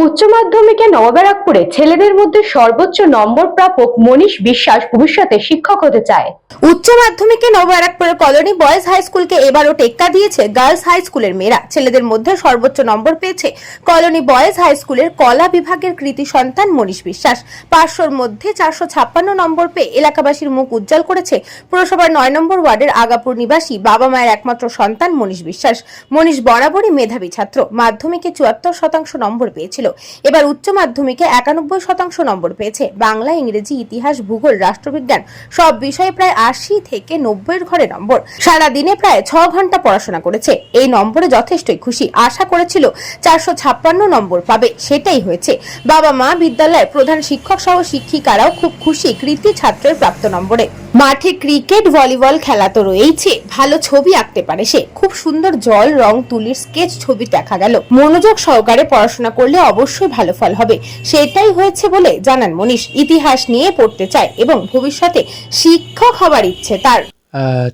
উচ্চ মাধ্যমিকে নবব্যারাকপুরে ছেলেদের মধ্যে সর্বোচ্চ নম্বর প্রাপক মনীষ বিশ্বাস ভবিষ্যতে শিক্ষক হতে চায়। উচ্চ মাধ্যমিকে নবব্যারাকপুরের কলোনি বয়েজ হাই স্কুলকে এবারও টেক্কা দিয়েছে গার্লস হাই স্কুলের মেয়েরা। ছেলেদের মধ্যে সর্বোচ্চ নম্বর পেয়েছে কলোনি বয়েজ হাই স্কুলের কলা বিভাগের কৃতি সন্তান মনীষ বিশ্বাস। 500-র মধ্যে 456 নম্বর পেয়ে এলাকাবাসীর মুখ উজ্জ্বল করেছে পুরসভার 9 নম্বর ওয়ার্ডের আগাপুর নিবাসী বাবা মায়ের একমাত্র সন্তান মনীষ বিশ্বাস। মনীষ বরাবরই মেধাবী ছাত্র, মাধ্যমিকে 74% নম্বর পেয়েছিল। এবার উচ্চ মাধ্যমিকে 91% নম্বর পেয়েছে। বাংলা, ইংরেজি, ইতিহাস, ভূগোল, রাষ্ট্রবিজ্ঞান সব বিষয়ে প্রায় 80 থেকে 90-এর ঘরে নম্বর। সারা দিনে প্রায় 6 ঘন্টা পড়াশোনা করেছে। এই নম্বরে যথেষ্টই খুশি। আশা করেছিল 456 নম্বর পাবে, সেটাই হয়েছে। বাবা মা, বিদ্যালয়ের প্রধান শিক্ষক সহ শিক্ষিকারাও খুব খুশি কৃতি ছাত্রের প্রাপ্ত নম্বরে। মাঠে ক্রিকেট, ভলিবল খেলা তো রয়েছে, ভালো ছবি আঁকতে পারে সে। খুব সুন্দর জল, রং, তুলির স্কেচ ছবি দেখা গেল। মনোযোগ সহকারে পড়াশোনা করলে অবশ্যই ভালো ফল হবে, সেটাই হয়েছে বলে জানান মনীষ। ইতিহাস নিয়ে পড়তে চায় এবং ভবিষ্যতে শিক্ষক হবার ইচ্ছে তার।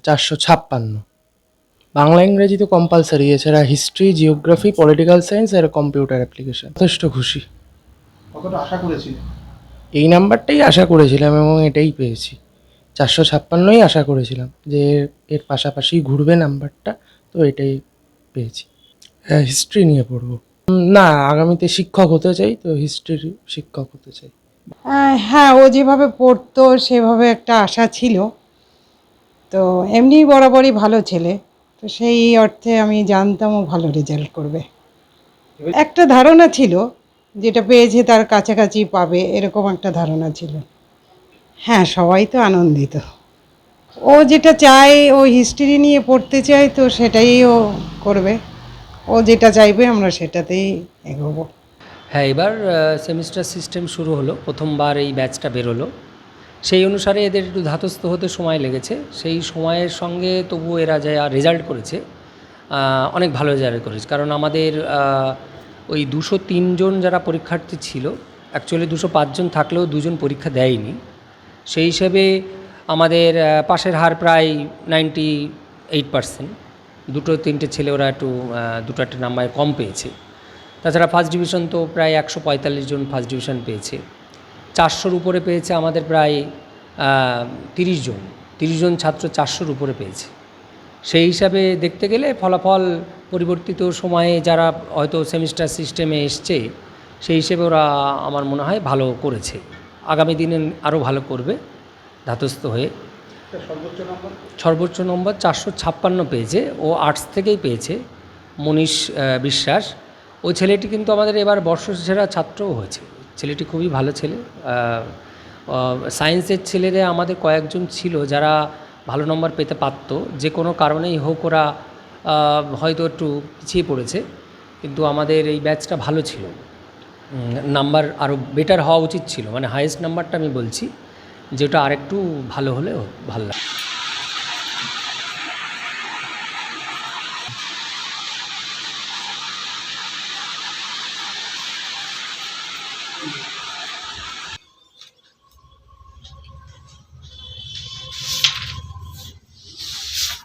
456। বাংলা ইংরেজি তো কম্পালসারি, এছাড়া হিস্ট্রি, জিওগ্রাফি, পলিটিক্যাল সায়েন্স আর কম্পিউটার অ্যাপ্লিকেশন। যথেষ্ট খুশি। কতটা আশা করেছিলেন? এই নাম্বারটাই আশা করেছিলাম এবং এটাই পেয়েছি। 456ই আশা করেছিলাম যে এর পাশাপাশি ঘুরবে নাম্বারটা, তো এটাই পেয়েছি। হিস্ট্রি নিয়ে পড়বো না, আগামীতে শিক্ষক হতে চাই, তো হিস্ট্রির শিক্ষক হতে চাই। হ্যাঁ, ও যেভাবে পড়তো সেভাবে একটা আশা ছিল। তো এমনি বরাবরই ভালো ছেলে, তো সেই অর্থে আমি জানতাম ও ভালো রেজাল্ট করবে। একটা ধারণা ছিল, যেটা পেয়েছে তার কাছাকাছি পাবে, এরকম একটা ধারণা ছিল। হ্যাঁ, সবাই তো আনন্দিত। ও যেটা চায়, ও হিস্ট্রি নিয়ে পড়তে চায়, তো সেটাই ও করবে। ও যেটা চাইবে আমরা সেটাতেই এগোবো। হ্যাঁ, এবার সেমিস্টার সিস্টেম শুরু হলো, প্রথমবার এই ব্যাচটা বেরোলো। সেই অনুসারে এদের একটু ধাতস্থ হতে সময় লেগেছে। সেই সময়ের সঙ্গে তবুও এরা যা রেজাল্ট করেছে, অনেক ভালো রেজাল্ট করেছে। কারণ আমাদের ওই 203 জন যারা পরীক্ষার্থী ছিল, অ্যাকচুয়ালি 205 জন থাকলেও 2 জন পরীক্ষা দেয়নি। সেই হিসেবে আমাদের পাশের হার প্রায় 98%। 2-3টে ছেলে ওরা একটু 2-1 নাম্বার কম পেয়েছে। তাছাড়া ফার্স্ট ডিভিশন তো প্রায় 145 জন ফার্স্ট ডিভিশন পেয়েছে। 400-র উপরে পেয়েছে আমাদের প্রায় 30 জন ছাত্র 400-র উপরে পেয়েছে। সেই হিসাবে দেখতে গেলে ফলাফল পরিবর্তিত সময়ে যারা হয়তো সেমিস্টার সিস্টেমে এসছে, সেই হিসেবে ওরা আমার মনে হয় ভালো করেছে। আগামী দিনে আরও ভালো করবে ধাতস্থ হয়ে। সর্বোচ্চ নম্বর 456 পেয়েছে, ও আর্টস থেকেই পেয়েছে, মনীষ বিশ্বাস। ওই ছেলেটি কিন্তু আমাদের এবার বর্ষসেরা ছাত্রও হয়েছে। ছেলেটি খুবই ভালো ছেলে। সায়েন্সের ছেলেরা আমাদের কয়েকজন ছিল যারা ভালো নম্বর পেতে পারত, যে কোনো কারণেই হোক ওরা হয়তো একটু পিছিয়ে পড়েছে। কিন্তু আমাদের এই ব্যাচটা ভালো ছিল, নাম্বার আরও বেটার হওয়া উচিত ছিল। মানে হাইয়েস্ট নাম্বারটা আমি বলছি, যেটা আরেকটু ভালো হলে ভালো লাগে।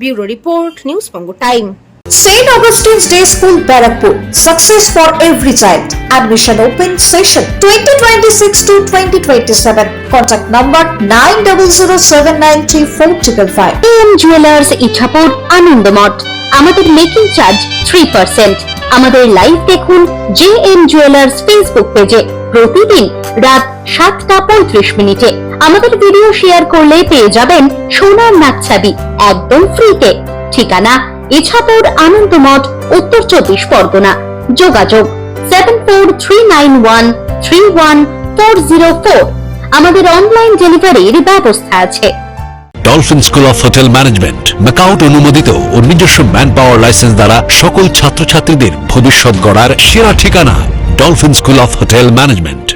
Bureau report, news Banga time. St. Augustine's Day School, Barrackpur. Success for every child. Admission open session 2026 to 2027. Contact number 9007934555. AM Jewelers Ichhapur, Anandamath. আমাদের মেকিং চার্জ 3%। আমাদের লাইভ দেখুন JM Jewelers ফেসবুক পেজে প্রতিদিন রাত 7:35 আমাদের ভিডিও শেয়ার করলে পেয়ে যাবেন সোনার নাকছাবি একদম ফ্রিতে। ঠিকানা ইছাপুর, আনন্দমঠ, উত্তর 24 পরগনা। যোগাযোগ 7439131404। আমাদের অনলাইন ডেলিভারির ব্যবস্থা আছে। Dolphin school of hotel management MAKAUT অনুমোদিত ও নিজস্ব ম্যান পাওয়ার লাইসেন্স দ্বারা সকল ছাত্রছাত্রীদের ভবিষ্যৎ গড়ার সেরা ঠিকানা dolphin school of hotel management.